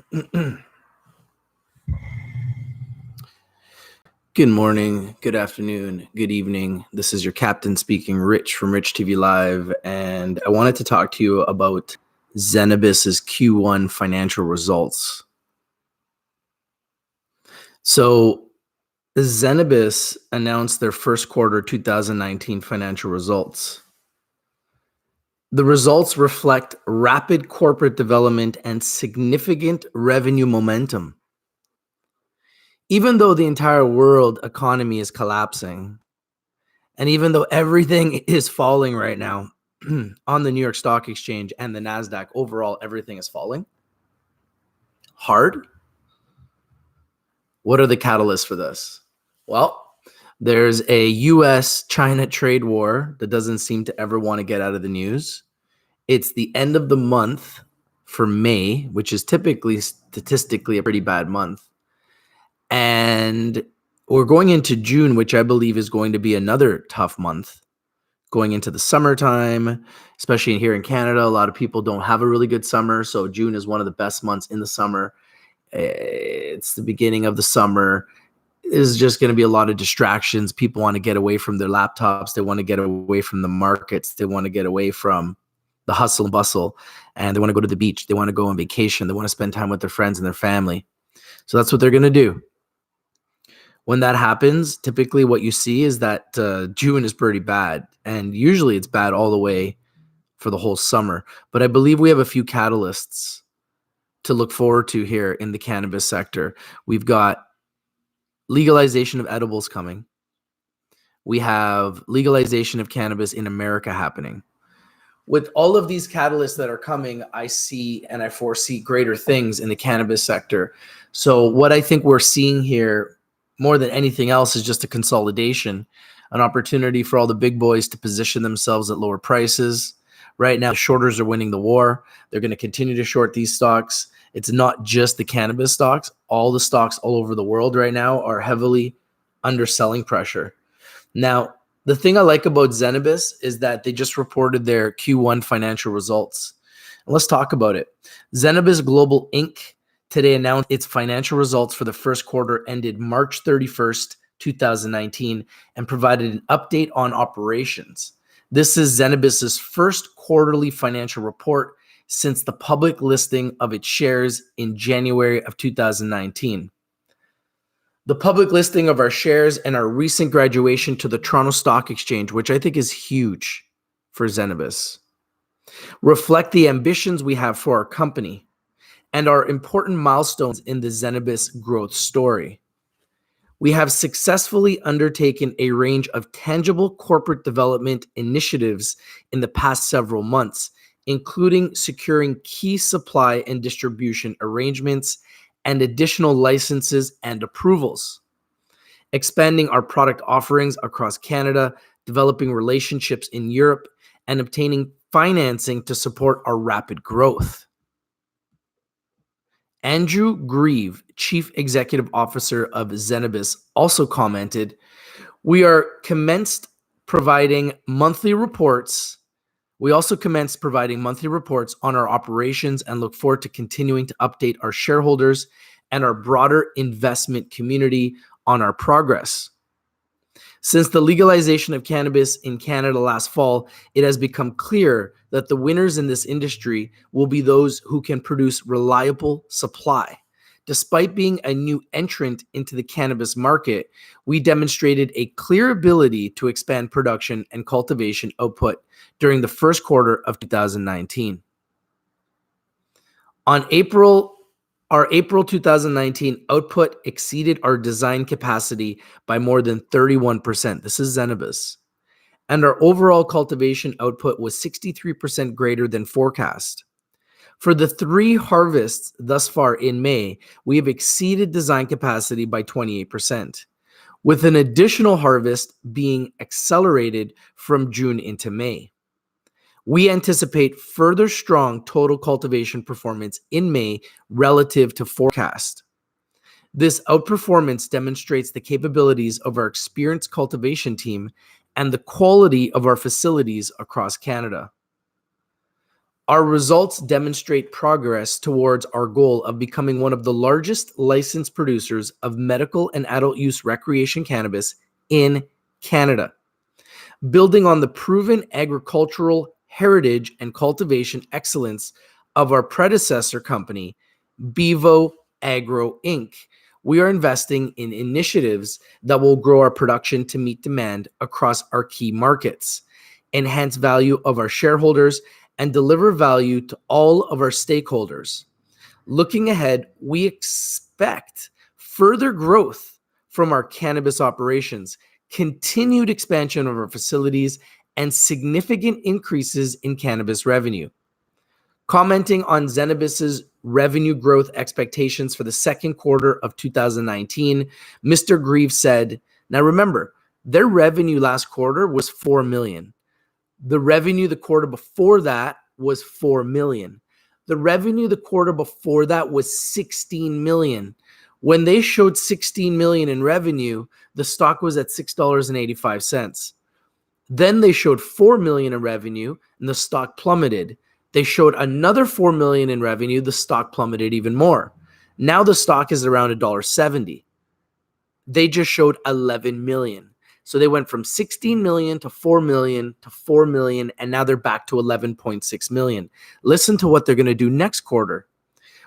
Good morning, good afternoon, good evening. This is your captain speaking, Rich from Rich TV Live, and I wanted to talk to you about Zenabis's Q1 financial results. So, Zenabis announced their first quarter 2019 financial results. The results reflect rapid corporate development and significant revenue momentum. Even though the entire world economy is collapsing, and even though everything is falling right now on the New York Stock Exchange and the NASDAQ, overall, everything is falling hard. What are the catalysts for this? Well, there's a US-China trade war that doesn't seem to ever want to get out of the news. It's the end of the month for May, which is typically statistically a pretty bad month. And we're going into June, which I believe is going to be another tough month. Going into the summertime, especially here in Canada, a lot of people don't have a really good summer. So June is one of the best months in the summer. It's the beginning of the summer. There's just going to be a lot of distractions. People want to get away from their laptops. They want to get away from the markets. They want to get away from the hustle and bustle. And they want to go to the beach. They want to go on vacation. They want to spend time with their friends and their family. So that's what they're going to do. When that happens, typically what you see is that June is pretty bad. And usually it's bad all the way for the whole summer. But I believe we have a few catalysts to look forward to here in the cannabis sector. We've got legalization of edibles coming. We have legalization of cannabis in America happening. With all of these catalysts that are coming, I see and I foresee greater things in the cannabis sector. So what I think we're seeing here more than anything else is just a consolidation, an opportunity for all the big boys to position themselves at lower prices. Right now, the shorters are winning the war. They're going to continue to short these stocks. It's not just the cannabis stocks. All the stocks all over the world right now are heavily under selling pressure. Now, the thing I like about Zenabis is that they just reported their Q1 financial results. And let's talk about it. Zenabis Global Inc. today announced its financial results for the first quarter ended March 31st, 2019, and provided an update on operations. This is Zenabis's first quarterly financial report since the public listing of its shares in January of 2019. The public listing of our shares and our recent graduation to the Toronto Stock Exchange, which I think is huge for Zenabis, reflect the ambitions we have for our company and are important milestones in the Zenabis growth story. We have successfully undertaken a range of tangible corporate development initiatives in the past several months, including securing key supply and distribution arrangements and additional licenses and approvals, expanding our product offerings across Canada, developing relationships in Europe, and obtaining financing to support our rapid growth. Andrew Grieve, Chief Executive Officer of Zenabis, also commented, "We commenced providing monthly reports. We also commenced providing monthly reports on our operations and look forward to continuing to update our shareholders and our broader investment community on our progress. Since the legalization of cannabis in Canada last fall, it has become clear that the winners in this industry will be those who can produce reliable supply. Despite being a new entrant into the cannabis market, we demonstrated a clear ability to expand production and cultivation output during the first quarter of 2019. Our April 2019 output exceeded our design capacity by more than 31%. This is Zenabis. And our overall cultivation output was 63% greater than forecast. For the 3 harvests thus far in May, we have exceeded design capacity by 28%, with an additional harvest being accelerated from June into May. We anticipate further strong total cultivation performance in May relative to forecast. This outperformance demonstrates the capabilities of our experienced cultivation team and the quality of our facilities across Canada. Our results demonstrate progress towards our goal of becoming one of the largest licensed producers of medical and adult use recreation cannabis in Canada, building on the proven agricultural heritage and cultivation excellence of our predecessor company, Bevo Agro Inc. We are investing in initiatives that will grow our production to meet demand across our key markets, enhance value of our shareholders, and deliver value to all of our stakeholders. Looking ahead, we expect further growth from our cannabis operations, continued expansion of our facilities, and significant increases in cannabis revenue. Commenting on Zenabis's revenue growth expectations for the second quarter of 2019, Mr. Grieve said, now remember, their revenue last quarter was $4 million. The revenue the quarter before that was $4 million. The revenue the quarter before that was 16 million. When they showed 16 million in revenue, the stock was at $6.85. Then they showed 4 million in revenue and the stock plummeted. They showed another 4 million in revenue, the stock plummeted even more. Now the stock is around $1.70. They just showed 11 million. So they went from 16 million to 4 million to 4 million, and now they're back to 11.6 million. Listen to what they're going to do next quarter.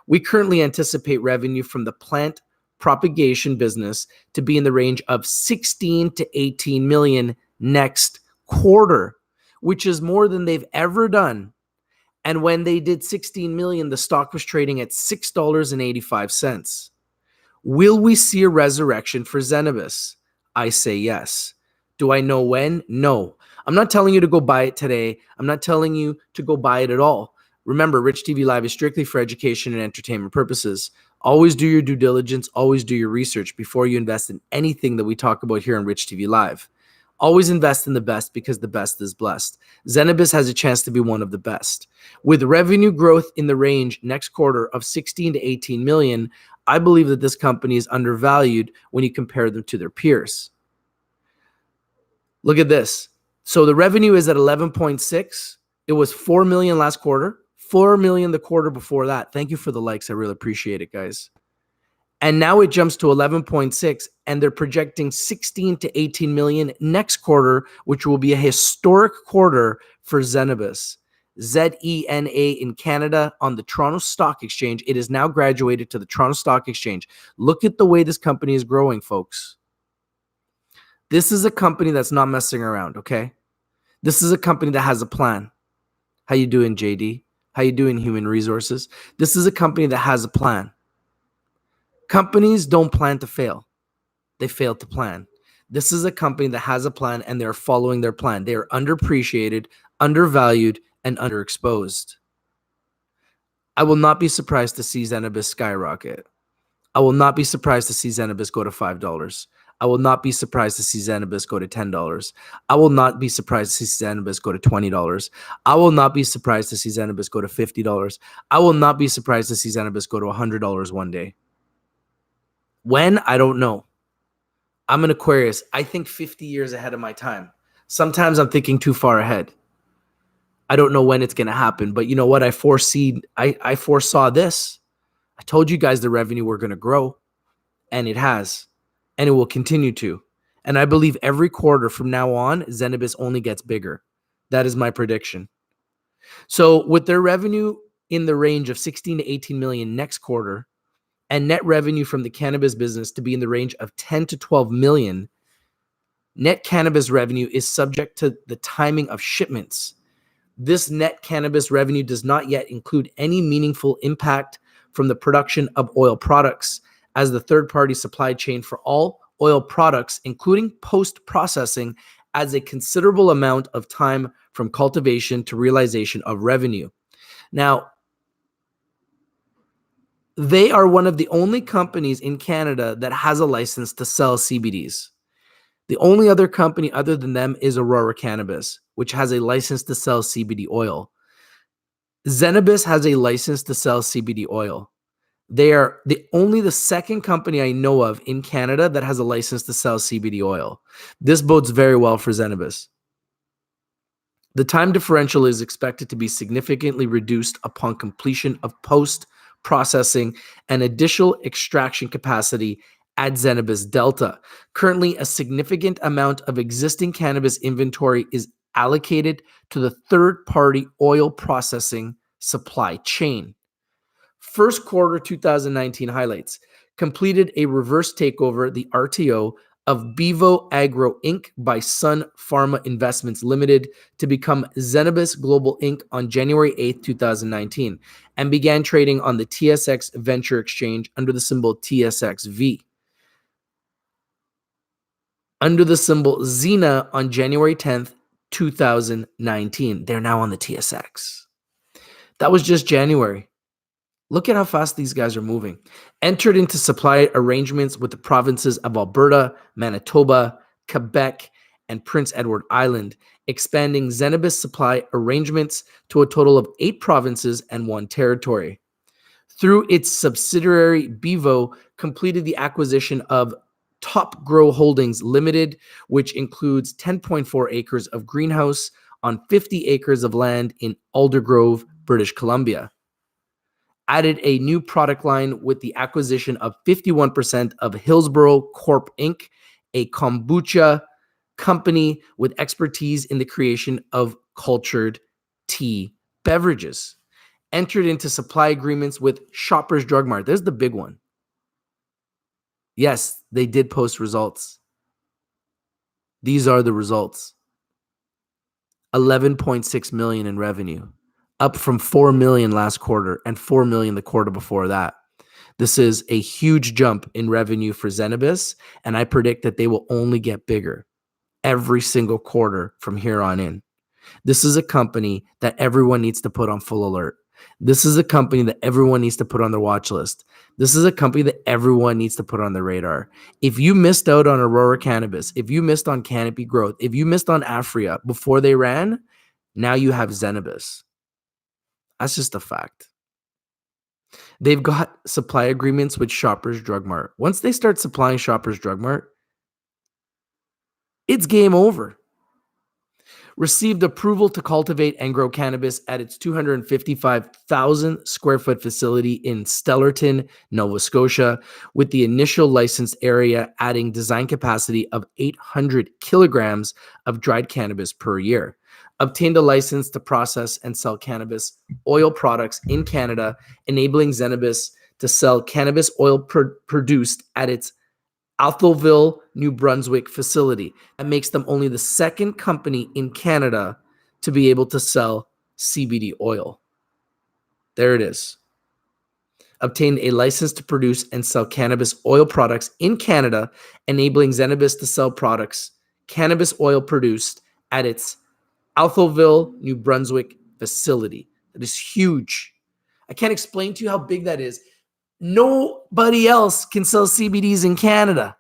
We currently anticipate revenue from the plant propagation business to be in the range of 16 to 18 million next quarter, which is more than they've ever done. And when they did 16 million, the stock was trading at $6.85. Will we see a resurrection for Zenabis? I say yes. Do I know when? No. I'm not telling you to go buy it today. I'm not telling you to go buy it at all. Remember, Rich TV Live is strictly for education and entertainment purposes. Always do your due diligence. Always do your research before you invest in anything that we talk about here on Rich TV Live. Always invest in the best because the best is blessed. Zenabis has a chance to be one of the best. With revenue growth in the range next quarter of 16 to 18 million, I believe that this company is undervalued when you compare them to their peers. Look at this. So the revenue is at 11.6. It was 4 million last quarter, 4 million the quarter before that. Thank you for the likes. I really appreciate it, guys. And now it jumps to 11.6, and they're projecting 16 to 18 million next quarter, which will be a historic quarter for Zenabis. ZENA in Canada on the Toronto Stock Exchange. It is now graduated to the Toronto Stock Exchange. Look at the way this company is growing, folks. This is a company that's not messing around, okay? This is a company that has a plan. How you doing, JD? How you doing, Human Resources? This is a company that has a plan. Companies don't plan to fail. They fail to plan. This is a company that has a plan, and they're following their plan. They are underappreciated, undervalued, and underexposed. I will not be surprised to see Zenabis skyrocket. I will not be surprised to see Zenabis go to $5. I will not be surprised to see Zenabis go to $10. I will not be surprised to see Zenabis go to $20. I will not be surprised to see Zenabis go to $50. I will not be surprised to see Zenabis go to $100 one day. When? I don't know. I'm an Aquarius. I think 50 years ahead of my time. Sometimes I'm thinking too far ahead. I don't know when it's going to happen, but you know what? I foresaw this. I told you guys the revenue were going to grow, and it has, and it will continue to. And I believe every quarter from now on, Zenabis only gets bigger. That is my prediction. So with their revenue in the range of 16 to 18 million next quarter, and net revenue from the cannabis business to be in the range of 10 to 12 million, net cannabis revenue is subject to the timing of shipments. This net cannabis revenue does not yet include any meaningful impact from the production of oil products, as the third-party supply chain for all oil products, including post-processing, adds a considerable amount of time from cultivation to realization of revenue. Now, they are one of the only companies in Canada that has a license to sell CBDs. The only other company other than them is Aurora Cannabis, which has a license to sell CBD oil. Zenabis has a license to sell CBD oil. They are the second company I know of in Canada that has a license to sell CBD oil. This bodes very well for Zenabis. The time differential is expected to be significantly reduced upon completion of post-processing and additional extraction capacity at Zenabis Delta. Currently, a significant amount of existing cannabis inventory is allocated to the third-party oil processing supply chain. First quarter 2019 highlights. Completed a reverse takeover, the RTO, of Bevo Agro Inc. by Sun Pharma Investments Limited to become Zenabis Global Inc. on January 8, 2019, and began trading on the TSX Venture Exchange under the symbol TSXV. Under the symbol ZENA on January 10th, 2019. They're now on the TSX. That was just January. Look at how fast these guys are moving. Entered into supply arrangements with the provinces of Alberta, Manitoba, Quebec, and Prince Edward Island, expanding Zenabis supply arrangements to a total of 8 provinces and 1 territory. Through its subsidiary Bevo, completed the acquisition of Top Grow Holdings Limited, which includes 10.4 acres of greenhouse on 50 acres of land in Aldergrove, British Columbia. Added a new product line with the acquisition of 51% of Hillsborough Corp. Inc., a kombucha company with expertise in the creation of cultured tea beverages. Entered into supply agreements with Shoppers Drug Mart. There's the big one. Yes, they did post results. These are the results. 11.6 million in revenue, up from 4 million last quarter and 4 million the quarter before that. This is a huge jump in revenue for Zenabis, and I predict that they will only get bigger every single quarter from here on in. This is a company that everyone needs to put on full alert. This is a company that everyone needs to put on their watch list. This is a company that everyone needs to put on their radar. If you missed out on Aurora Cannabis, if you missed on Canopy Growth, if you missed on Afria before they ran, now you have Zenabis. That's just a fact. They've got supply agreements with Shoppers Drug Mart. Once they start supplying Shoppers Drug Mart, it's game over. Received approval to cultivate and grow cannabis at its 255,000 square foot facility in Stellarton, Nova Scotia, with the initial licensed area adding design capacity of 800 kilograms of dried cannabis per year. Obtained a license to process and sell cannabis oil products in Canada, enabling Zenabis to sell cannabis oil produced at its Atholville, New Brunswick facility. That makes them only the second company in Canada to be able to sell CBD oil. There it is. Obtained a license to produce and sell cannabis oil products in Canada, enabling Zenabis to sell products, cannabis oil produced at its Atholville, New Brunswick facility. That is huge. I can't explain to you how big that is. Nobody else can sell CBDs in Canada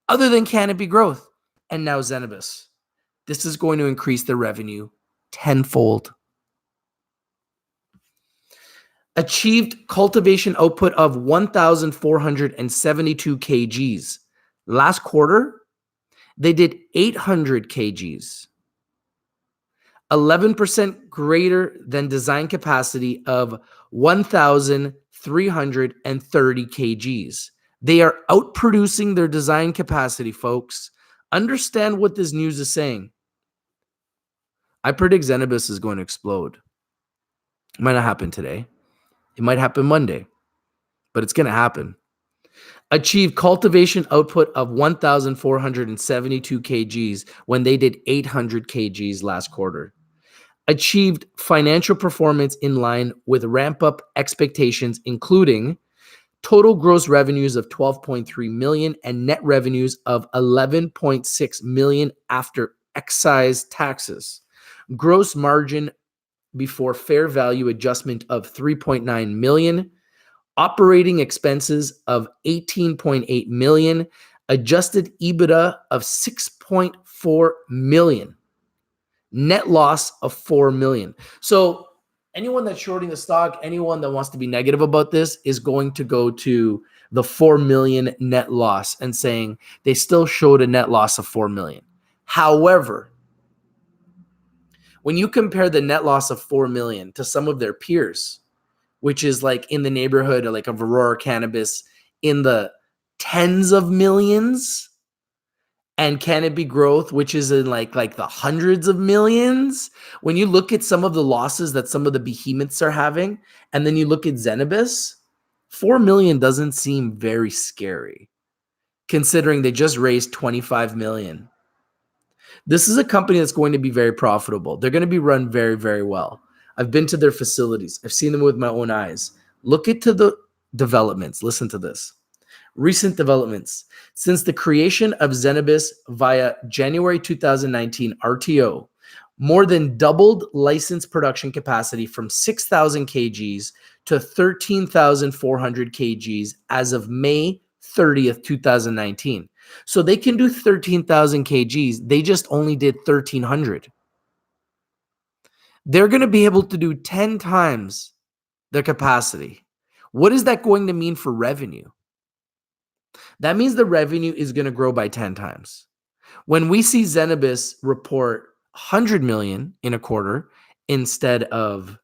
other than Canopy Growth and now Zenabis. This is going to increase their revenue tenfold. Achieved cultivation output of 1,472 kgs. Last quarter, they did 800 kgs. 11% greater than design capacity of 1,330 kgs. They are outproducing their design capacity, folks. Understand what this news is saying. I predict Zenabis is going to explode. It might not happen today. It might happen Monday, but it's going to happen. Achieved cultivation output of 1,472 kgs when they did 800 kgs last quarter. Achieved financial performance in line with ramp-up expectations, including total gross revenues of 12.3 million and net revenues of 11.6 million after excise taxes. Gross margin before fair value adjustment of 3.9 million. Operating expenses of 18.8 million. Adjusted EBITDA of 6.4 million. Net loss of 4 million. So anyone that's shorting the stock, anyone that wants to be negative about this is going to go to the 4 million net loss and saying they still showed a net loss of 4 million. However, When you compare the net loss of 4 million to some of their peers, which is like in the neighborhood of like of Aurora Cannabis in the tens of millions, and Canopy Growth, which is in like the hundreds of millions. When you look at some of the losses that some of the behemoths are having, and then you look at Zenabis, 4 million doesn't seem very scary, considering they just raised 25 million. This is a company that's going to be very profitable. They're going to be run very, very well. I've been to their facilities. I've seen them with my own eyes. Look into the developments. Listen to this. Recent developments. Since the creation of Zenabis via January 2019 RTO, more than doubled licensed production capacity from 6,000 kgs to 13,400 kgs as of May 30th, 2019. So they can do 13,000 kgs. They just only did 1,300. They're going to be able to do 10 times their capacity. What is that going to mean for revenue? That means the revenue is going to grow by 10 times. When we see Zenabis report 100 million in a quarter instead of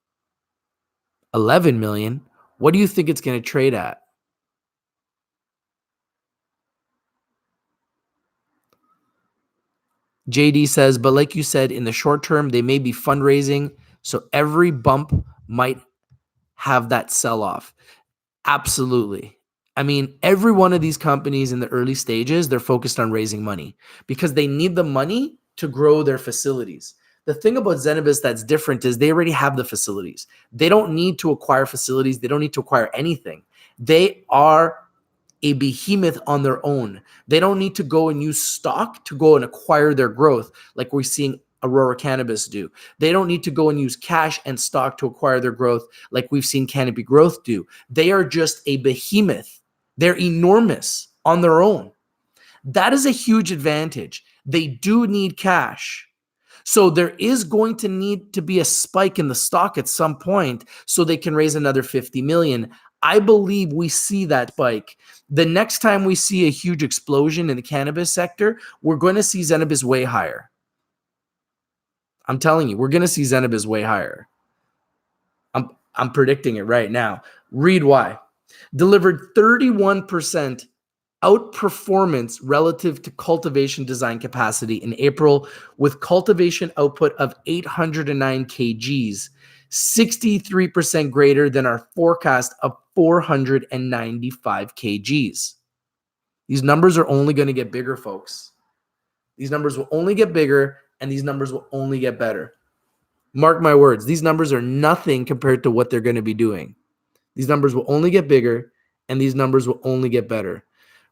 11 million, what do you think it's going to trade at? JD says, but like you said, in the short term, they may be fundraising, so every bump might have that sell off. Absolutely. I mean, every one of these companies in the early stages, they're focused on raising money because they need the money to grow their facilities. The thing about Zenabis that's different is they already have the facilities. They don't need to acquire facilities. They don't need to acquire anything. They are a behemoth on their own. They don't need to go and use stock to go and acquire their growth like we're seeing Aurora Cannabis do. They don't need to go and use cash and stock to acquire their growth like we've seen Canopy Growth do. They are just a behemoth. They're enormous on their own. That is a huge advantage. They do need cash. So there is going to need to be a spike in the stock at some point so they can raise another 50 million. I believe we see that spike. The next time we see a huge explosion in the cannabis sector, we're going to see Zenabis way higher. I'm telling you, we're going to see Zenabis way higher. I'm predicting it right now. Read why. Delivered 31% outperformance relative to cultivation design capacity in April, with cultivation output of 809 kgs, 63% greater than our forecast of 495 kgs. These numbers are only going to get bigger, folks. These numbers will only get bigger, and these numbers will only get better. Mark my words, these numbers are nothing compared to what they're going to be doing. These numbers will only get bigger, and these numbers will only get better.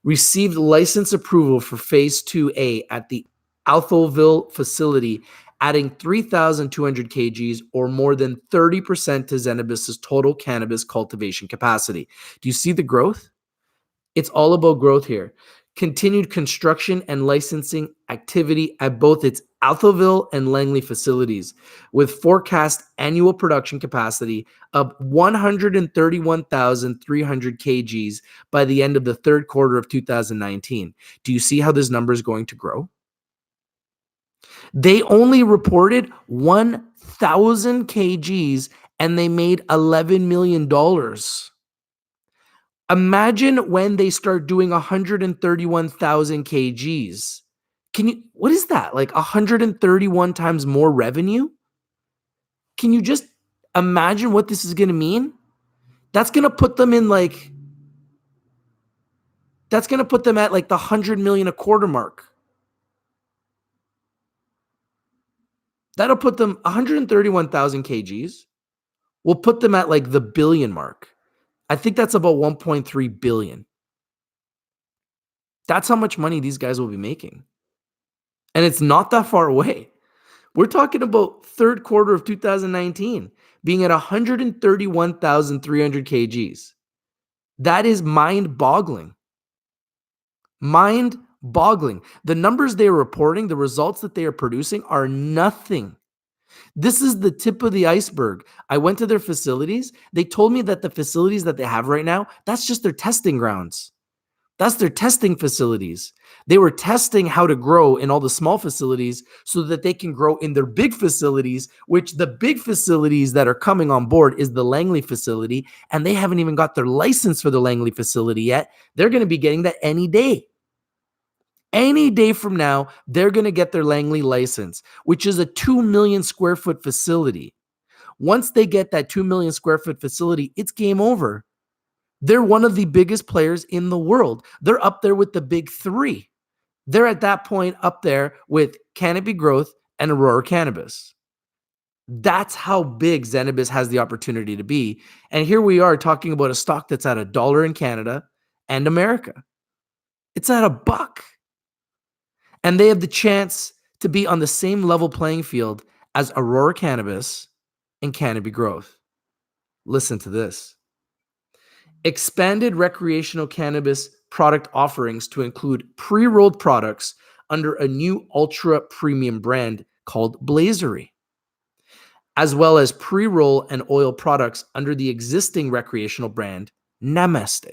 Received license approval for Phase 2A at the Alphaville facility, adding 3,200 kgs or more than 30% to Zenabis's total cannabis cultivation capacity. Do you see the growth? It's all about growth here. Continued construction and licensing activity at both its Alphaville and Langley facilities, with forecast annual production capacity of 131,300 kgs by the end of the third quarter of 2019. Do you see how this number is going to grow? They only reported 1,000 kgs and they made $11 million. Imagine when they start doing 131,000 kgs. What is that? Like 131 times more revenue? Can you just imagine what this is going to mean? That's going to put them at like the 100 million a quarter mark. That'll put them 131,000 kgs. Will put them at like the billion mark. I think that's about 1.3 billion. That's how much money these guys will be making. And it's not that far away. We're talking about third quarter of 2019 being at 131,300 kgs. That is mind-boggling. Mind-boggling. The numbers they are reporting, the results that they are producing are nothing. This is the tip of the iceberg. I went to their facilities. They told me that the facilities that they have right now, that's just their testing grounds. That's their testing facilities. They were testing how to grow in all the small facilities so that they can grow in their big facilities, which the big facilities that are coming on board is the Langley facility, and they haven't even got their license for the Langley facility yet. They're going to be getting that any day. Any day from now, they're going to get their Langley license, which is a 2 million square foot facility. Once they get that 2 million square foot facility, it's game over. They're one of the biggest players in the world. They're up there with the big three. They're at that point up there with Canopy Growth and Aurora Cannabis. That's how big Zenabis has the opportunity to be. And here we are talking about a stock that's at $1 in Canada and America. It's at $1. And they have the chance to be on the same level playing field as Aurora Cannabis and Canopy Growth. Listen to this. Expanded recreational cannabis product offerings to include pre-rolled products under a new ultra-premium brand called Blazery, as well as pre-roll and oil products under the existing recreational brand Namaste.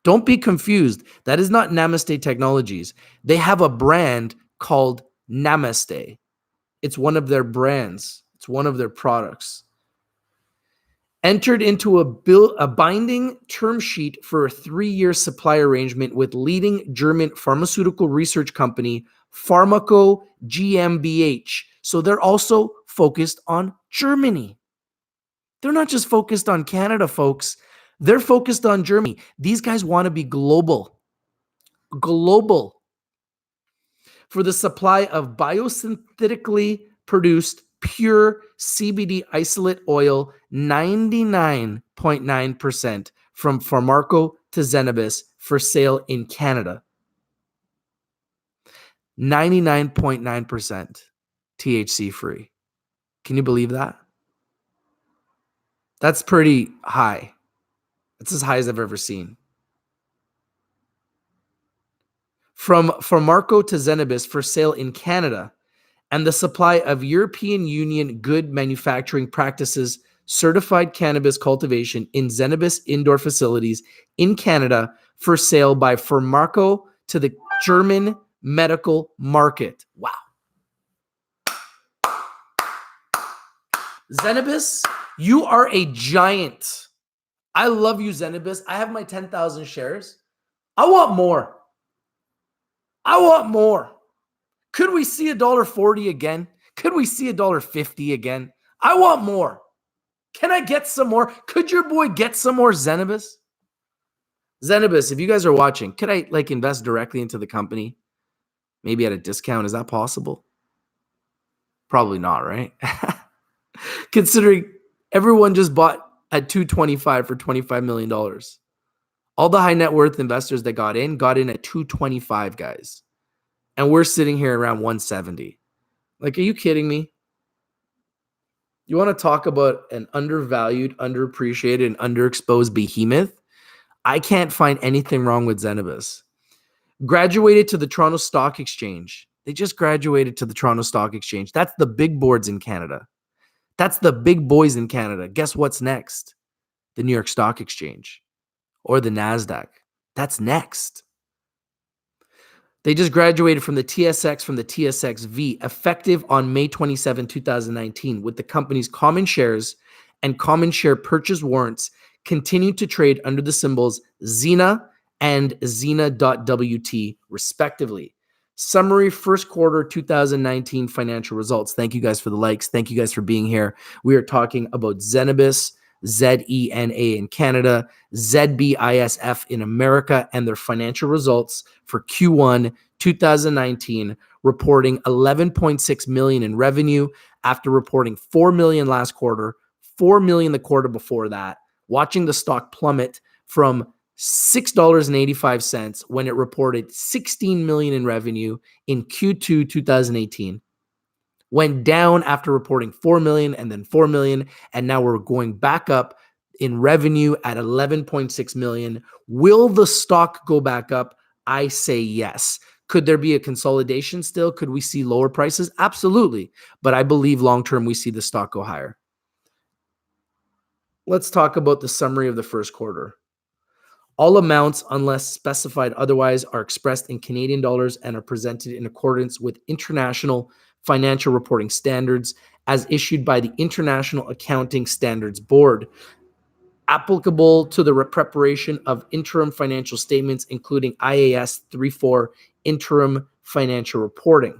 Don't be confused. That is not Namaste Technologies. They have a brand called Namaste. It's one of their brands. It's one of their products. Entered into a binding term sheet for a 3-year supply arrangement with leading German pharmaceutical research company Pharmaco GmbH. So they're also focused on Germany. They're not just focused on Canada, folks. They're focused on Germany. These guys want to be global. Global. For the supply of biosynthetically produced pure CBD isolate oil, 99.9% from Pharmaco to Zenabis for sale in Canada. 99.9% THC free. Can you believe that? That's pretty high. That's as high as I've ever seen. From Pharmaco to Zenabis for sale in Canada, and the supply of European Union good manufacturing practices certified cannabis cultivation in Zenabis indoor facilities in Canada for sale by Pharmaco to the German medical market. Wow. Zenabis, you are a giant. I love you, Zenabis. I have my 10,000 shares. I want more. I want more. Could we see $1.40 again? Could we see $1.50 again? I want more. Can I get some more? Could your boy get some more Zenabis? Zenabis, if you guys are watching, could I invest directly into the company? Maybe at a discount? Is that possible? Probably not, right? Considering everyone just bought at $225 for $25 million. All the high net worth investors that got in at $225, guys. And we're sitting here around $170. Are you kidding me? You want to talk about an undervalued, underappreciated, and underexposed behemoth? I can't find anything wrong with Zenabis. Graduated to the Toronto Stock Exchange. They just graduated to the Toronto Stock Exchange. That's the big boards in Canada. That's the big boys in Canada. Guess what's next? The New York Stock Exchange or the NASDAQ. That's next. They just graduated from the TSXV, effective on May 27, 2019, with the company's common shares and common share purchase warrants continue to trade under the symbols ZENA and ZENA.WT, respectively. Summary first quarter 2019 financial results. Thank you guys for the likes. Thank you guys for being here. We are talking about Zenabis, ZENA in Canada, ZBISF in America, and their financial results for Q1 2019, reporting 11.6 million in revenue after reporting 4 million last quarter, 4 million the quarter before that, watching the stock plummet from $6.85 when it reported 16 million in revenue in Q2 2018. Went down after reporting 4 million and then 4 million. And now we're going back up in revenue at 11.6 million. Will the stock go back up? I say yes. Could there be a consolidation still? Could we see lower prices? Absolutely. But I believe long-term we see the stock go higher. Let's talk about the summary of the first quarter. All amounts, unless specified otherwise, are expressed in Canadian dollars and are presented in accordance with international financial reporting standards as issued by the International Accounting Standards Board, applicable to the preparation of interim financial statements, including IAS 34 interim financial reporting.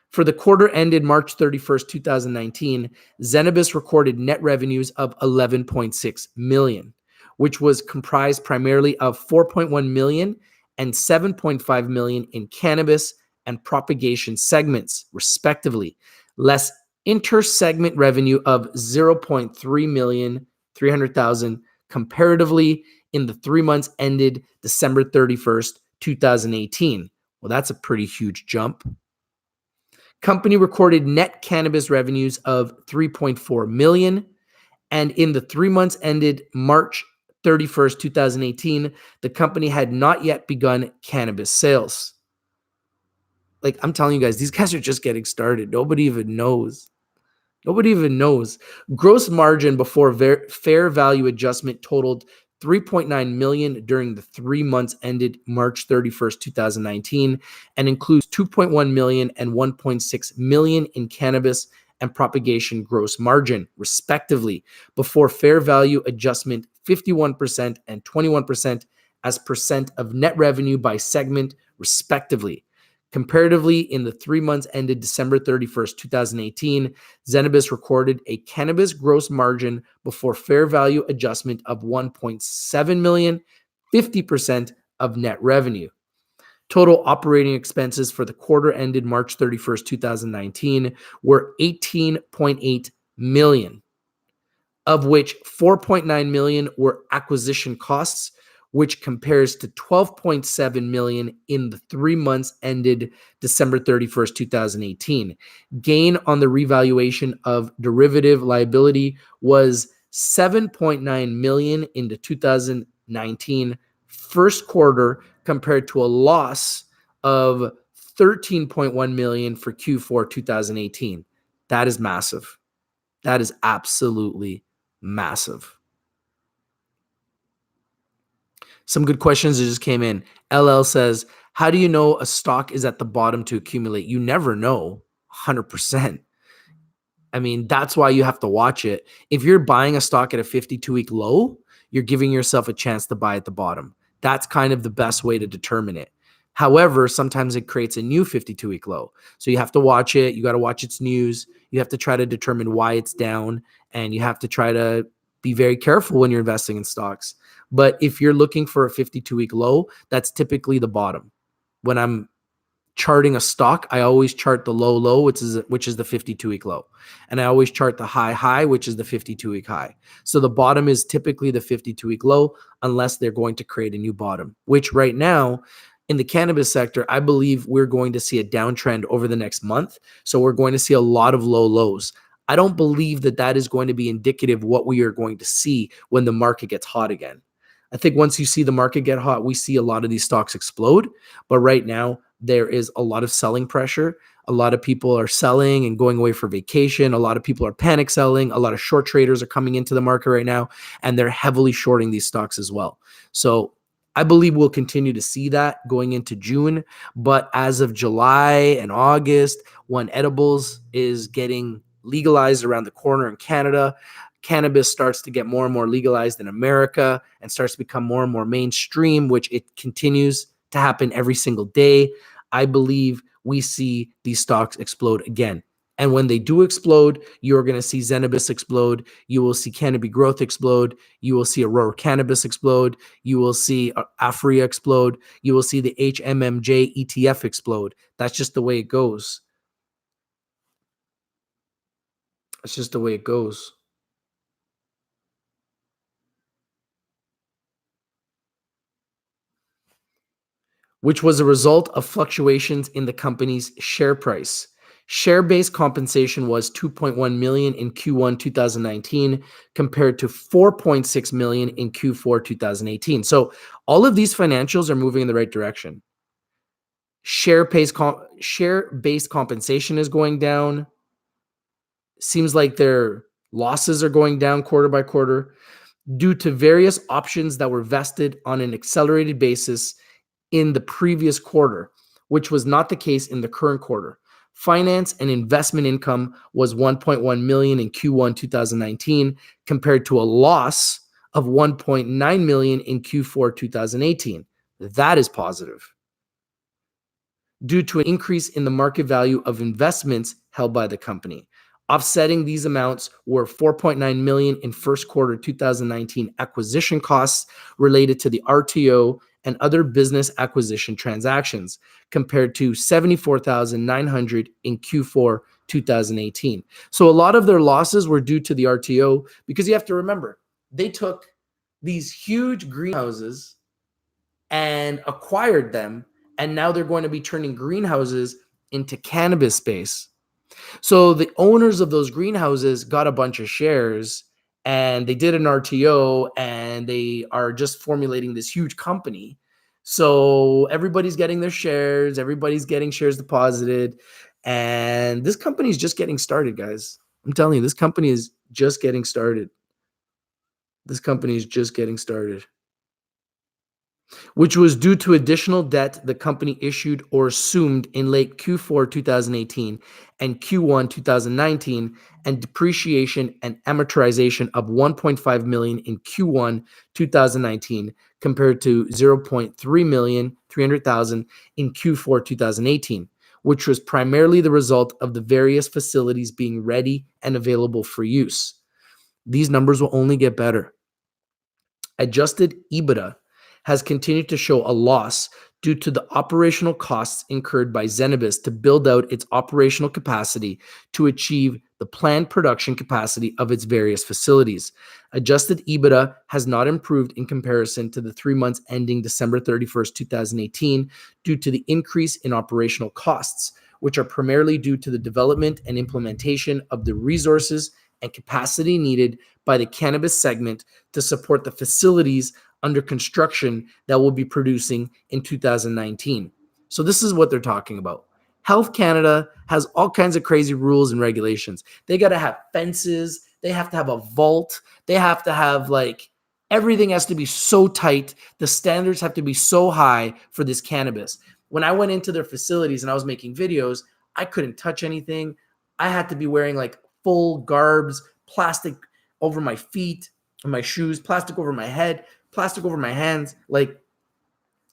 For the quarter ended March 31st, 2019, Zenabis recorded net revenues of $11.6 million, which was comprised primarily of $4.1 million and $7.5 million in cannabis and propagation segments, respectively, less inter-segment revenue of $0.3 million, $300,000 comparatively in the 3 months ended December 31st, 2018. Well, that's a pretty huge jump. Company recorded net cannabis revenues of $3.4 million. And in the 3 months ended March 31st, 2018, the company had not yet begun cannabis sales. Like, I'm telling you guys, these guys are just getting started. Nobody even knows. Nobody even knows. Gross margin before fair value adjustment totaled $3.9 million during the 3 months ended March 31st, 2019, and includes $2.1 million and $1.6 million in cannabis and propagation gross margin, respectively, before fair value adjustment 51% and 21% as percent of net revenue by segment, respectively. Comparatively, in the 3 months ended December 31st, 2018, Zenabis recorded a cannabis gross margin before fair value adjustment of $1.7 million, 50% of net revenue. Total operating expenses for the quarter ended March 31st, 2019 were $18.8 million, of which $4.9 million were acquisition costs, which compares to $12.7 million in the 3 months ended December 31st, 2018. Gain on the revaluation of derivative liability was $7.9 million in the 2019 first quarter compared to a loss of $13.1 million for Q4 2018. That is massive. That is absolutely massive. Some good questions that just came in. LL says, how do you know a stock is at the bottom to accumulate? You never know 100%. I mean, that's why you have to watch it. If you're buying a stock at a 52-week low, you're giving yourself a chance to buy at the bottom. That's kind of the best way to determine it. However, sometimes it creates a new 52-week low. So you have to watch it. You got to watch its news. You have to try to determine why it's down. And you have to try to be very careful when you're investing in stocks. But if you're looking for a 52-week low, that's typically the bottom. When I'm charting a stock, I always chart the low, which is the 52-week low. And I always chart the high, which is the 52-week high. So the bottom is typically the 52-week low unless they're going to create a new bottom, which right now in the cannabis sector, I believe we're going to see a downtrend over the next month. So we're going to see a lot of low lows. I don't believe that that is going to be indicative of what we are going to see when the market gets hot again. I think once you see the market get hot, we see a lot of these stocks explode. But right now, there is a lot of selling pressure. A lot of people are selling and going away for vacation. A lot of people are panic selling. A lot of short traders are coming into the market right now, and they're heavily shorting these stocks as well. So I believe we'll continue to see that going into June. But as of July and August, when edibles is getting legalized around the corner in Canada, cannabis starts to get more and more legalized in America and starts to become more and more mainstream, which it continues to happen every single day. I believe we see these stocks explode again. And when they do explode, you're going to see Zenabis explode. You will see Canopy Growth explode. You will see Aurora Cannabis explode. You will see Afria explode. You will see the HMMJ ETF explode. That's just the way it goes. That's just the way it goes. Which was a result of fluctuations in the company's share price. Share-based compensation was $2.1 million in Q1 2019 compared to $4.6 million in Q4 2018. So all of these financials are moving in the right direction. Share-based compensation is going down. Seems like their losses are going down quarter by quarter. due to various options that were vested on an accelerated basis in the previous quarter, which was not the case in the current quarter. Finance and investment income was 1.1 million in Q1 2019 compared to a loss of 1.9 million in Q4 2018. That is positive, due to an increase in the market value of investments held by the company. Offsetting these amounts were 4.9 million in first quarter 2019 acquisition costs related to the RTO and other business acquisition transactions, compared to 74,900 in Q4 2018. So a lot of their losses were due to the RTO, because you have to remember, they took these huge greenhouses and acquired them, and now they're going to be turning greenhouses into cannabis space. So the owners of those greenhouses got a bunch of shares, and they did an RTO, and they are just formulating this huge company. So everybody's getting their shares, everybody's getting shares deposited, and this company is just getting started, guys. I'm telling you, this company is just getting started. This company is just getting started, which was due to additional debt the company issued or assumed in late Q4 2018 and Q1 2019, and depreciation and amortization of 1.5 million in Q1 2019 compared to 0.3 million 300,000 in Q4 2018, which was primarily the result of the various facilities being ready and available for use. These numbers will only get better. Adjusted EBITDA has continued to show a loss due to the operational costs incurred by Zenabis to build out its operational capacity to achieve the planned production capacity of its various facilities. Adjusted EBITDA has not improved in comparison to the 3 months ending December 31st, 2018, due to the increase in operational costs, which are primarily due to the development and implementation of the resources and capacity needed by the cannabis segment to support the facilities under construction that will be producing in 2019. So this is what they're talking about. Health Canada has all kinds of crazy rules and regulations. They got to have fences. They have to have a vault. They have to have, like, everything has to be so tight. The standards have to be so high for this cannabis. When I went into their facilities and I was making videos, I couldn't touch anything. I had to be wearing like full garbs, plastic over my feet and my shoes, plastic over my head, plastic over my hands. Like,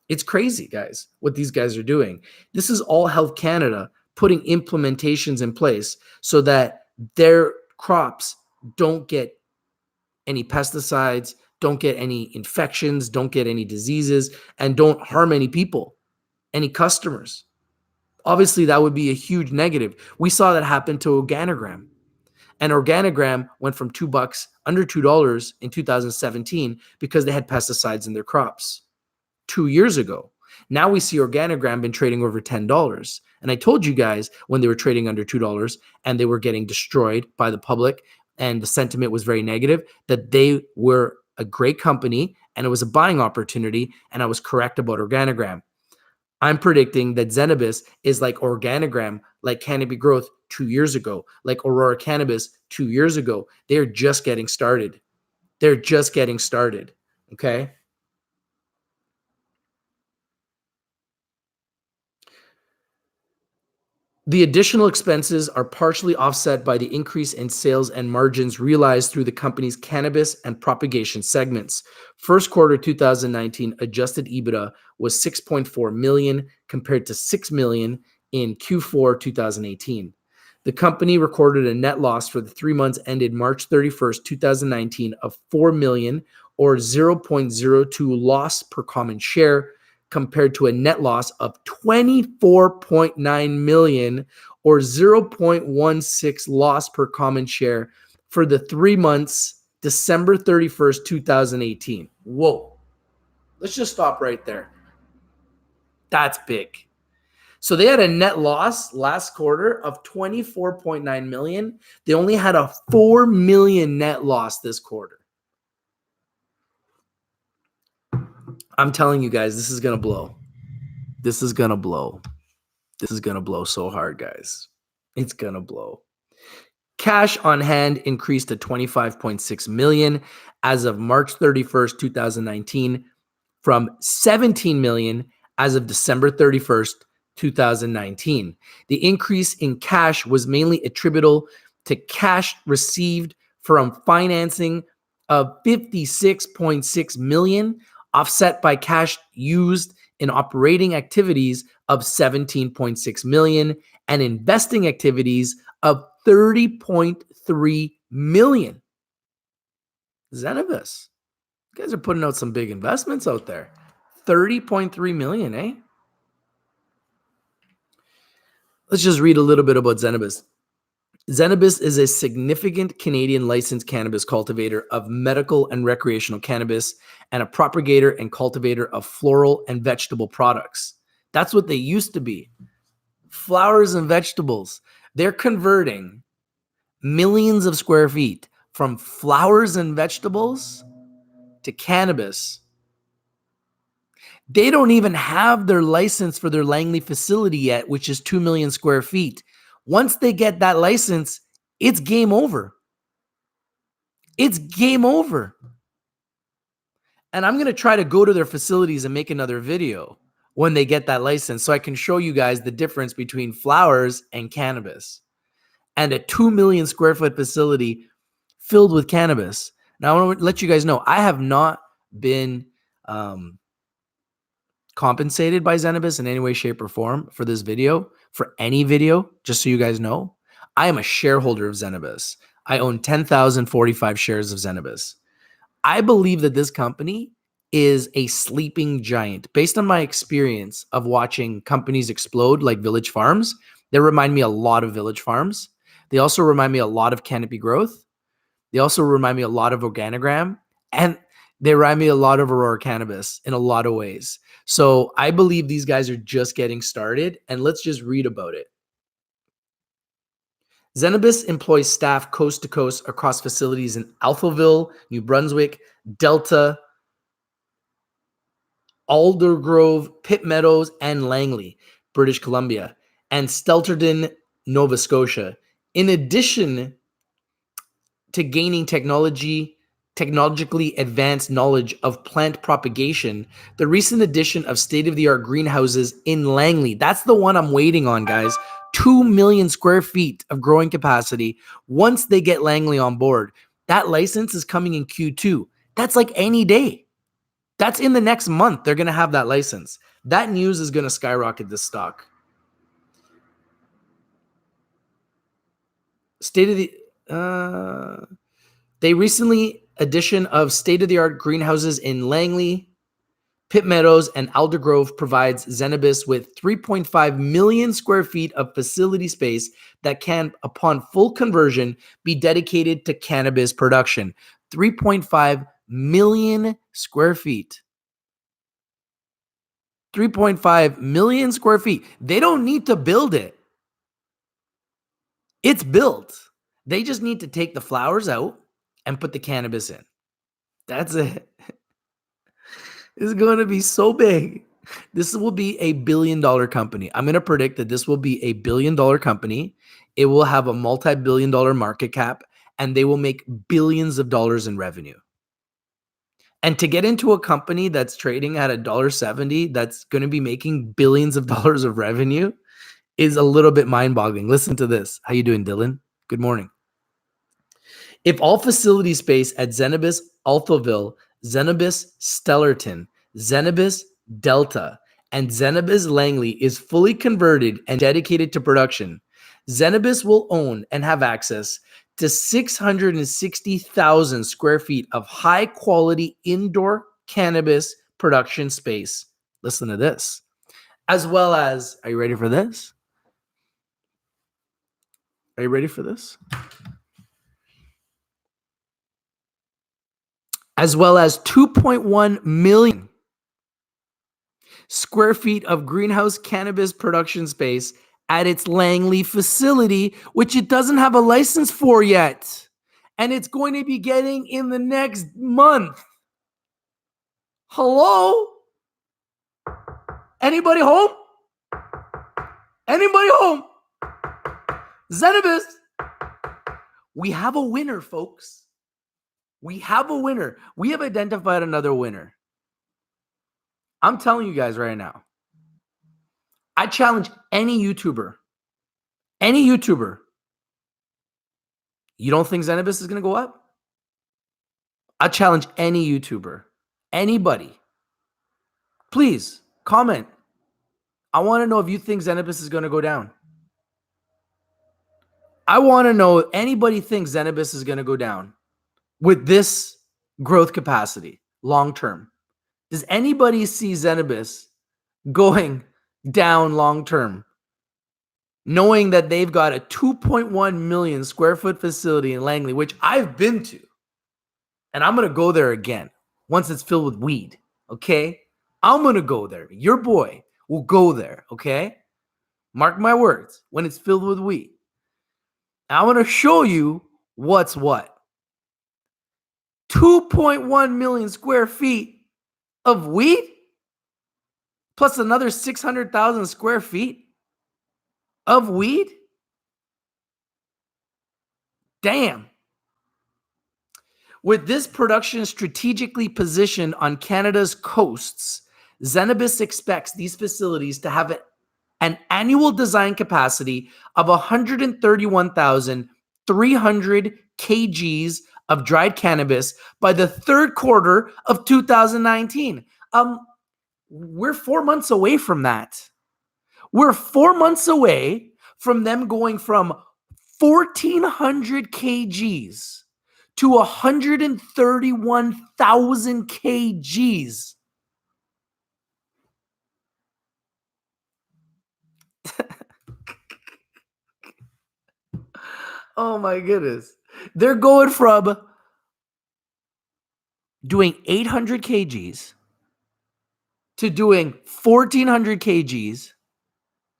it's crazy, guys, what these guys are doing. This is all Health Canada putting implementations in place so that their crops don't get any pesticides, don't get any infections, don't get any diseases, and don't harm any people, any customers. Obviously, that would be a huge negative. We saw that happen to Organogram. And Organogram went from $2, under $2 in 2017 because they had pesticides in their crops 2 years ago. Now we see Organogram been trading over $10. And I told you guys when they were trading under $2 and they were getting destroyed by the public and the sentiment was very negative, that they were a great company and it was a buying opportunity. And I was correct about Organogram. I'm predicting that Zenabis is like Organogram, like Canopy Growth 2 years ago, like Aurora Cannabis 2 years ago. They're just getting started. They're just getting started. Okay. The additional expenses are partially offset by the increase in sales and margins realized through the company's cannabis and propagation segments. First quarter 2019 adjusted EBITDA was 6.4 million compared to 6 million in Q4 2018. The company recorded a net loss for the 3 months ended March 31st, 2019 of 4 million, or 0.02 loss per common share, compared to a net loss of 24.9 million, or 0.16 loss per common share for the 3 months December 31st, 2018. Whoa. Let's just stop right there. That's big. So they had a net loss last quarter of 24.9 million. They only had a 4 million net loss this quarter. I'm telling you guys, this is going to blow. This is going to blow. This is going to blow so hard, guys. It's going to blow. Cash on hand increased to 25.6 million as of March 31st, 2019, from 17 million as of December 31st, 2019. The increase in cash was mainly attributable to cash received from financing of 56.6 million, offset by cash used in operating activities of 17.6 million and investing activities of 30.3 million. Zenabis, you guys are putting out some big investments out there. 30.3 million, eh? Let's just read a little bit about Zenabis. Zenabis is a significant Canadian licensed cannabis cultivator of medical and recreational cannabis and a propagator and cultivator of floral and vegetable products. That's what they used to be. Flowers and vegetables. They're converting millions of square feet from flowers and vegetables to cannabis. They don't even have their license for their Langley facility yet, which is 2 million square feet. Once they get that license, it's game over. It's game over. And I'm going to try to go to their facilities and make another video when they get that license so I can show you guys the difference between flowers and cannabis. And a 2 million square foot facility filled with cannabis. Now, I want to let you guys know, I have not been compensated by Zenabis in any way, shape, or form for this video, for any video, just so you guys know. I am a shareholder of Zenabis. I own 10,045 shares of Zenabis. I believe that this company is a sleeping giant. Based on my experience of watching companies explode like Village Farms, they remind me a lot of Village Farms. They also remind me a lot of Canopy Growth. They also remind me a lot of Organigram. And they remind me a lot of Aurora Cannabis in a lot of ways. So I believe these guys are just getting started. And let's just read about it. Zenabis employs staff coast to coast across facilities in Alphaville, New Brunswick, Delta, Aldergrove, Pitt Meadows, and Langley, British Columbia, and Stelterton, Nova Scotia. In addition to gaining technologically advanced knowledge of plant propagation, the recent addition of state-of-the-art greenhouses in Langley, that's the one I'm waiting on, guys. 2 million square feet of growing capacity. Once they get Langley on board, that license is coming in Q2. That's like any day. That's in the next month. They're going to have that license. That news is going to skyrocket this stock. They recently addition of state-of-the-art greenhouses in Langley, Pitt Meadows, and Aldergrove provides Zenabis with 3.5 million square feet of facility space that can, upon full conversion, be dedicated to cannabis production. 3.5 million square feet. 3.5 million square feet. They don't need to build it. It's built. They just need to take the flowers out and put the cannabis in. That's it. It's going to be so big. This will be a $1 billion company. I'm going to predict that this will be a $1 billion company. It will have a multi-billion dollar market cap, and they will make billions of dollars in revenue. And to get into a company that's trading at $1.70, that's going to be making billions of dollars of revenue, is a little bit mind-boggling. Listen to this. How you doing, Dylan? Good morning. If all facility space at Zenabis Alphaville, Zenabis Stellarton, Zenabis Delta, and Zenabis Langley is fully converted and dedicated to production, Zenabis will own and have access to 660,000 square feet of high-quality indoor cannabis production space. Listen to this. As well as, are you ready for this? Are you ready for this? As well as 2.1 million square feet of greenhouse cannabis production space at its Langley facility, which it doesn't have a license for yet. And it's going to be getting in the next month. Hello? Anybody home? Anybody home? Zenabis. We have a winner, folks. We have a winner. We have identified another winner. I'm telling you guys right now. I challenge any YouTuber. You don't think Zenabis is going to go up? I challenge any YouTuber, anybody. Please comment. I want to know if you think Zenabis is going to go down. I want to know if anybody thinks Zenabis is going to go down with this growth capacity long term. Does anybody see Zenabis going down long term, knowing that they've got a 2.1 million square foot facility in Langley, which I've been to, and I'm going to go there again once it's filled with weed, okay? I'm going to go there. Your boy will go there, okay? Mark my words, when it's filled with weed. I want to show you what's what. 2.1 million square feet of weed plus another 600,000 square feet of weed? Damn. With this production strategically positioned on Canada's coasts, Zenabis expects these facilities to have an annual design capacity of 131,300 kgs of dried cannabis by the third quarter of 2019. We're 4 months away from that. We're 4 months away from them going from 1,400 kgs to 131,000 kgs. Oh my goodness. They're going from doing 800 kgs to doing 1,400 kgs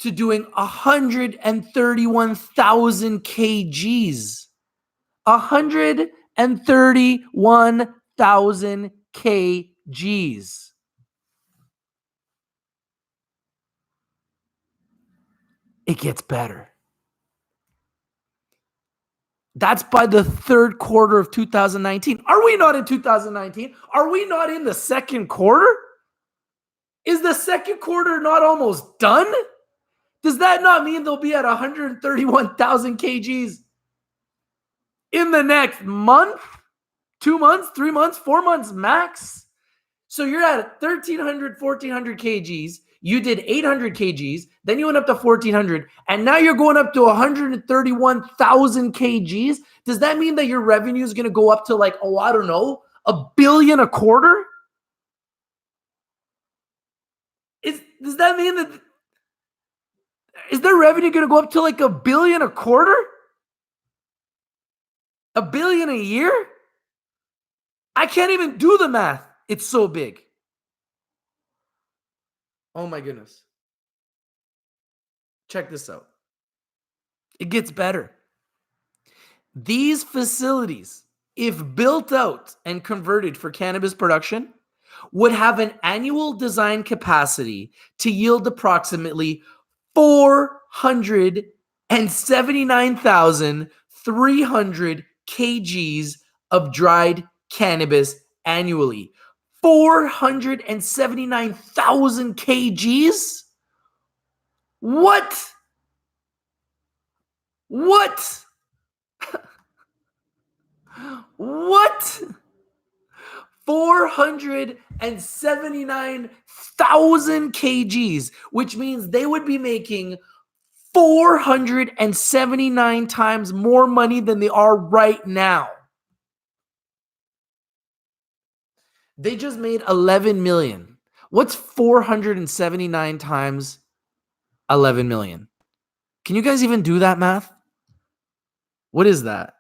to doing 131,000 kgs. 131,000 kgs. It gets better. That's by the third quarter of 2019. Are we not in 2019? Are we not in the second quarter? Is the second quarter not almost done? Does that not mean they'll be at 131,000 kgs in the next month, 2 months, 3 months, 4 months max? So you're at 1,300, 1,400 kgs. You did 800 kgs. Then you went up to 1,400. And now you're going up to 131,000 kgs. Does that mean that your revenue is going to go up to like, oh, I don't know, $1 billion a quarter? Does that mean that is their revenue going to go up to like $1 billion a quarter? $1 billion a year? I can't even do the math. It's so big. Oh my goodness. Check this out. It gets better. These facilities, if built out and converted for cannabis production, would have an annual design capacity to yield approximately 479,300 kgs of dried cannabis annually. 479,000 kgs? What? What? What? 479,000 kgs, which means they would be making 479 times more money than they are right now. They just made 11 million. What's 479 times 11 million? Can you guys even do that math? What is that?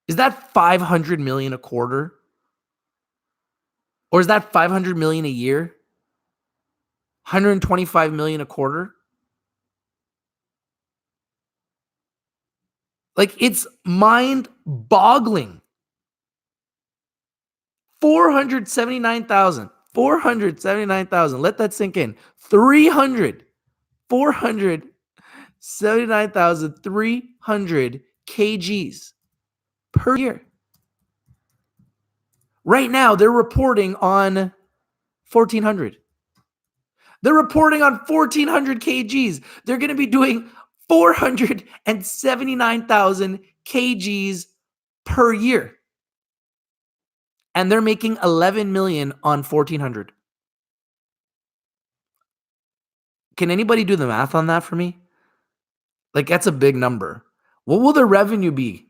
Is that 500 million a quarter? Or is that 500 million a year? 125 million a quarter? Like, it's mind-boggling. 479,000. 479,000. Let that sink in. 479,300 kgs per year. Right now, they're reporting on 1,400. They're reporting on 1,400 kgs. They're going to be doing 479,000 kgs per year. And they're making 11 million on 1,400. Can anybody do the math on that for me? Like, that's a big number. What will the revenue be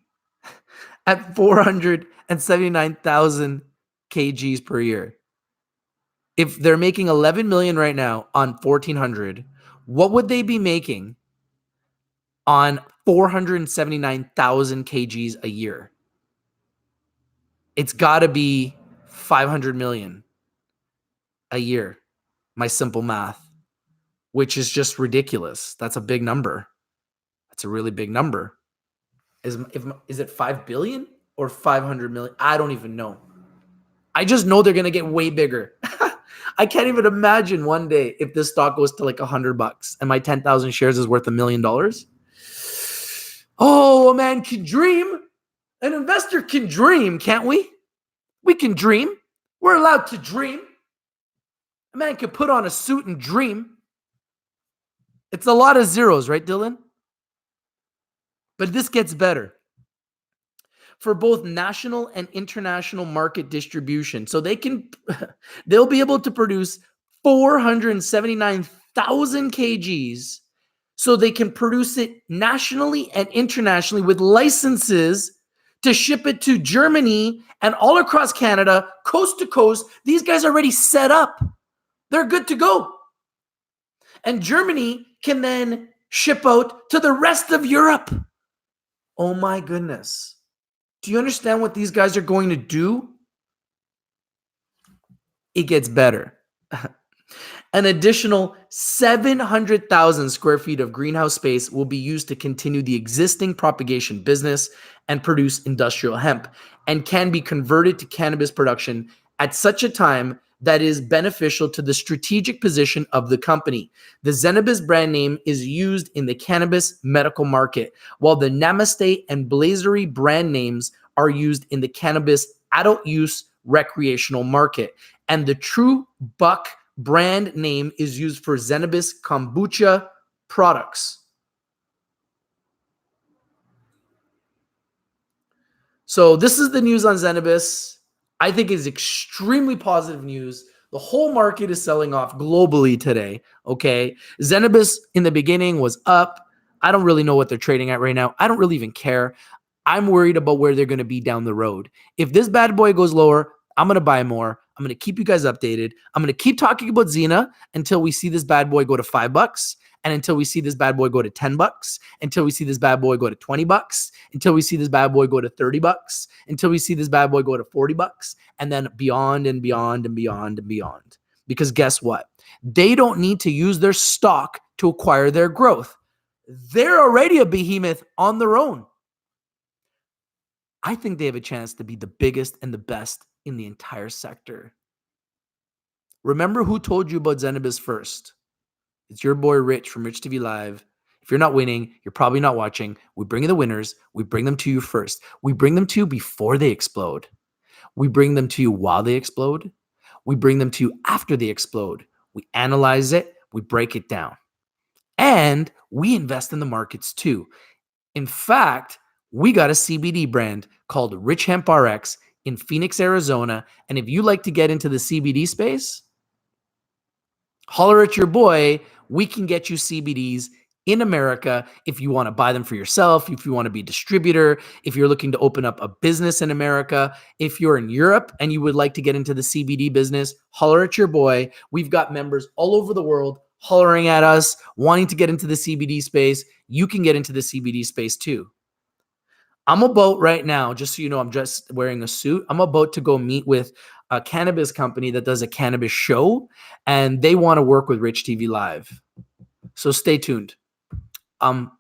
at 479,000 kgs per year? If they're making 11 million right now on 1,400, what would they be making on 479,000 kgs a year? It's got to be 500 million a year. My simple math, which is just ridiculous. That's a big number. That's a really big number. Is it 5 billion or 500 million? I don't even know. I just know they're going to get way bigger. I can't even imagine one day if this stock goes to like $100 and my 10,000 shares is worth $1 million. Oh, a man can dream. An investor can dream, can't we? We can dream. We're allowed to dream. A man can put on a suit and dream. It's a lot of zeros, right, Dylan? But this gets better. For both national and international market distribution. So they'll be able to produce 479,000 kgs. So they can produce it nationally and internationally with licenses to ship it to Germany and all across Canada, coast to coast. These guys are already set up. They're good to go. And Germany can then ship out to the rest of Europe. Oh my goodness. Do you understand what these guys are going to do? It gets better. An additional 700,000 square feet of greenhouse space will be used to continue the existing propagation business and produce industrial hemp, and can be converted to cannabis production at such a time that is beneficial to the strategic position of the company. The Zenabis brand name is used in the cannabis medical market, while the Namaste and Blazery brand names are used in the cannabis adult use recreational market. And the True Buck brand name is used for Zenabis kombucha products. So this is the news on Zenabis. I think it's extremely positive news. The whole market is selling off globally today, okay? Zenabis in the beginning was up. I don't really know what they're trading at right now. I don't really even care. I'm worried about where they're going to be down the road. If this bad boy goes lower, I'm going to buy more. I'm going to keep you guys updated. I'm going to keep talking about ZENA until we see this bad boy go to $5, and until we see this bad boy go to $10, until we see this bad boy go to $20, until we see this bad boy go to $30, until we see this bad boy go to $40, and then beyond and beyond and beyond and beyond. Because guess what? They don't need to use their stock to acquire their growth. They're already a behemoth on their own. I think they have a chance to be the biggest and the best in the entire sector. Remember who told you about Zenabis first? It's your boy Rich from Rich TV Live. If you're not winning, you're probably not watching. We bring you the winners. We bring them to you first. We bring them to you before they explode. We bring them to you while they explode. We bring them to you after they explode. We analyze it. We break it down. And we invest in the markets too. In fact, we got a CBD brand called Rich Hemp RX in Phoenix, Arizona. And if you like to get into the CBD space, holler at your boy. We can get you CBDs in America if you want to buy them for yourself, if you want to be a distributor, if you're looking to open up a business in America, if you're in Europe and you would like to get into the CBD business, holler at your boy. We've got members all over the world hollering at us, wanting to get into the CBD space. You can get into the CBD space too. I'm about right now, just so you know, I'm just wearing a suit. I'm about to go meet with a cannabis company that does a cannabis show, and they want to work with Rich TV Live. So stay tuned. I'm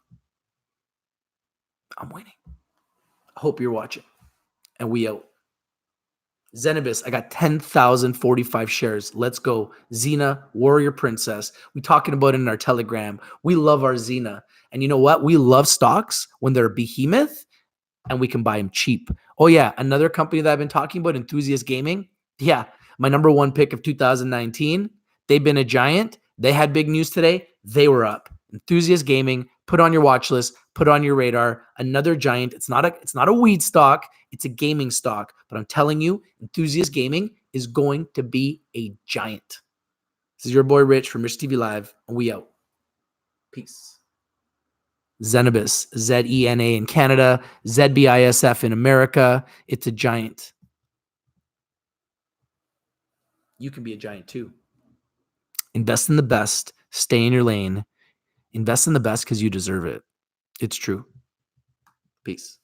waiting. I hope you're watching. And we out. Zenabis, I got 10,045 shares. Let's go. ZENA, Warrior Princess. We talking about it in our Telegram. We love our ZENA. And you know what? We love stocks when they're a behemoth and we can buy them cheap. Oh yeah, another company that I've been talking about, Enthusiast Gaming. Yeah, my number one pick of 2019. They've been a giant. They had big news today. They were up. Enthusiast Gaming, put on your watch list, put on your radar. Another giant. It's not a weed stock, it's a gaming stock. But I'm telling you, Enthusiast Gaming is going to be a giant. This is your boy Rich from Rich TV Live, and we out. Peace. Zenabis, ZENA in Canada, ZBISF in America. It's a giant. You can be a giant too. Invest in the best. Stay in your lane. Invest in the best because you deserve it. It's true. Peace.